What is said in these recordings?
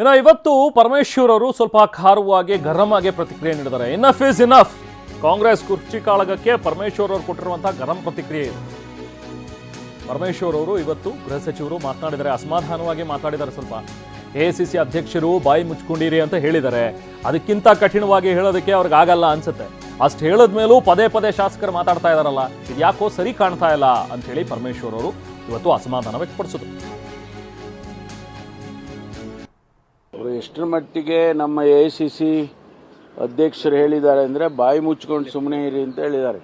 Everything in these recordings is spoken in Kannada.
ಇನ್ನು ಇವತ್ತು ಪರಮೇಶ್ವರ್ ಅವರು ಸ್ವಲ್ಪ ಖಾರವಾಗಿ ಗರಂ ಆಗಿ ಪ್ರತಿಕ್ರಿಯೆ ನೀಡಿದ್ದಾರೆ. Enough is enough. ಕಾಂಗ್ರೆಸ್ ಕುರ್ಚಿ ಕಾಳಗಕ್ಕೆ ಪರಮೇಶ್ವರ್ ಅವರು ಕೊಟ್ಟಿರುವಂತಹ ಗರಂ ಪ್ರತಿಕ್ರಿಯೆ ಇದು. ಪರಮೇಶ್ವರ್ ಅವರು ಇವತ್ತು ಗೃಹ ಸಚಿವರು ಮಾತನಾಡಿದ್ದಾರೆ, ಅಸಮಾಧಾನವಾಗಿ ಮಾತಾಡಿದ್ದಾರೆ. ಸ್ವಲ್ಪ ಎಐಸಿಸಿ ಅಧ್ಯಕ್ಷರು ಬಾಯಿ ಮುಚ್ಕೊಂಡಿರಿ ಅಂತ ಹೇಳಿದ್ದಾರೆ. ಅದಕ್ಕಿಂತ ಕಠಿಣವಾಗಿ ಹೇಳೋದಕ್ಕೆ ಅವ್ರಿಗೆ ಆಗಲ್ಲ ಅನ್ಸುತ್ತೆ. ಅಷ್ಟು ಹೇಳದ ಮೇಲೂ ಪದೇ ಪದೇ ಶಾಸಕರು ಮಾತಾಡ್ತಾ ಇದಾರಲ್ಲ, ಇದು ಯಾಕೋ ಸರಿ ಕಾಣ್ತಾ ಇಲ್ಲ ಅಂತ ಹೇಳಿ ಪರಮೇಶ್ವರ್ ಅವರು ಇವತ್ತು ಅಸಮಾಧಾನ ವ್ಯಕ್ತಪಡಿಸಿದ್ರು. ಅವರು ಎಷ್ಟರ ಮಟ್ಟಿಗೆ ನಮ್ಮ ಎಐಸಿಸಿ ಅಧ್ಯಕ್ಷರು ಹೇಳಿದ್ದಾರೆ ಅಂದರೆ ಬಾಯಿ ಮುಚ್ಕೊಂಡು ಸುಮ್ಮನೆ ಇರಿ ಅಂತ ಹೇಳಿದ್ದಾರೆ.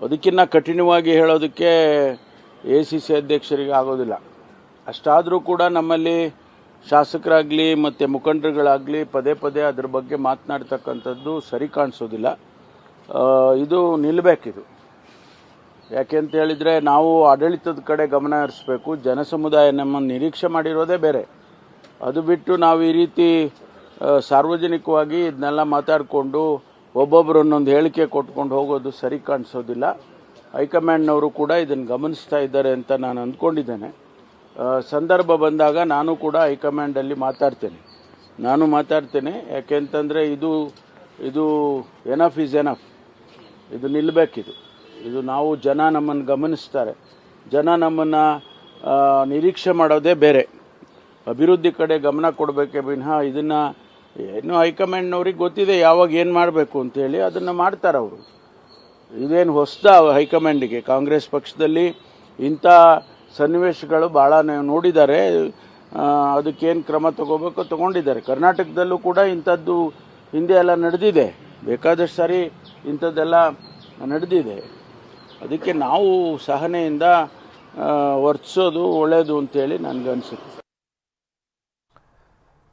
ಅದಕ್ಕಿಂತ ಕಠಿಣವಾಗಿ ಹೇಳೋದಕ್ಕೆ ಎಐಸಿಸಿ ಅಧ್ಯಕ್ಷರಿಗೆ ಆಗೋದಿಲ್ಲ. ಅಷ್ಟಾದರೂ ಕೂಡ ನಮ್ಮಲ್ಲಿ ಶಾಸಕರಾಗಲಿ ಮತ್ತು ಮುಖಂಡರುಗಳಾಗಲಿ ಪದೇ ಪದೇ ಅದ್ರ ಬಗ್ಗೆ ಮಾತನಾಡ್ತಕ್ಕಂಥದ್ದು ಸರಿ ಕಾಣಿಸೋದಿಲ್ಲ. ಇದು ನಿಲ್ಲಬೇಕಿದು. ಯಾಕೆಂತ ಹೇಳಿದರೆ ನಾವು ಆಡಳಿತದ ಕಡೆ ಗಮನ ಹರಿಸಬೇಕು. ಜನಸಮುದಾಯ ನಮ್ಮನ್ನು ನಿರೀಕ್ಷೆ ಮಾಡಿರೋದೇ ಬೇರೆ. ಅದು ಬಿಟ್ಟು ನಾವು ಈ ರೀತಿ ಸಾರ್ವಜನಿಕವಾಗಿ ಇದನ್ನೆಲ್ಲ ಮಾತಾಡಿಕೊಂಡು ಒಬ್ಬೊಬ್ಬರು ಒಂದೊಂದು ಹೇಳಿಕೆ ಕೊಟ್ಕೊಂಡು ಹೋಗೋದು ಸರಿ ಕಾಣಿಸೋದಿಲ್ಲ. ಹೈಕಮಾಂಡ್ನವರು ಕೂಡ ಇದನ್ನು ಗಮನಿಸ್ತಾ ಇದ್ದಾರೆ ಅಂತ ನಾನು ಅಂದ್ಕೊಂಡಿದ್ದೇನೆ. ಸಂದರ್ಭ ಬಂದಾಗ ನಾನು ಕೂಡ ಹೈಕಮಾಂಡಲ್ಲಿ ಮಾತಾಡ್ತೇನೆ. ಯಾಕೆಂತಂದರೆ ಇದು ಎನಫ್ ಈಸ್ ಎನಫ್. ಇದು ನಿಲ್ಲಬೇಕಿದು. ಇದು ನಾವು ಜನ ನಮ್ಮನ್ನು ಗಮನಿಸ್ತಾರೆ. ಜನ ನಮ್ಮನ್ನು ನಿರೀಕ್ಷೆ ಮಾಡೋದೇ ಬೇರೆ. ಅಭಿವೃದ್ಧಿ ಕಡೆ ಗಮನ ಕೊಡಬೇಕೇ ವಿನಃ ಇದನ್ನು ಏನು ಹೈಕಮಾಂಡ್ನವ್ರಿಗೆ ಗೊತ್ತಿದೆ ಯಾವಾಗ ಏನು ಮಾಡಬೇಕು ಅಂತೇಳಿ ಅದನ್ನು ಮಾಡ್ತಾರೆ ಅವರು. ಇದೇನು ಹೊಸದ ಹೈಕಮಾಂಡಿಗೆ? ಕಾಂಗ್ರೆಸ್ ಪಕ್ಷದಲ್ಲಿ ಇಂಥ ಸನ್ನಿವೇಶಗಳು ಭಾಳ ನೋಡಿದ್ದಾರೆ. ಅದಕ್ಕೇನು ಕ್ರಮ ತಗೋಬೇಕೋ ತಗೊಂಡಿದ್ದಾರೆ. ಕರ್ನಾಟಕದಲ್ಲೂ ಕೂಡ ಇಂಥದ್ದು ಹಿಂದೆ ಎಲ್ಲ ನಡೆದಿದೆ. ಬೇಕಾದಷ್ಟು ಸಾರಿ ಇಂಥದ್ದೆಲ್ಲ ನಡೆದಿದೆ. ಅದಕ್ಕೆ ನಾವು ಸಹನೆಯಿಂದ ವರ್ತಿಸೋದು ಒಳ್ಳೆಯದು ಅಂತೇಳಿ ನನಗನ್ಸುತ್ತೆ.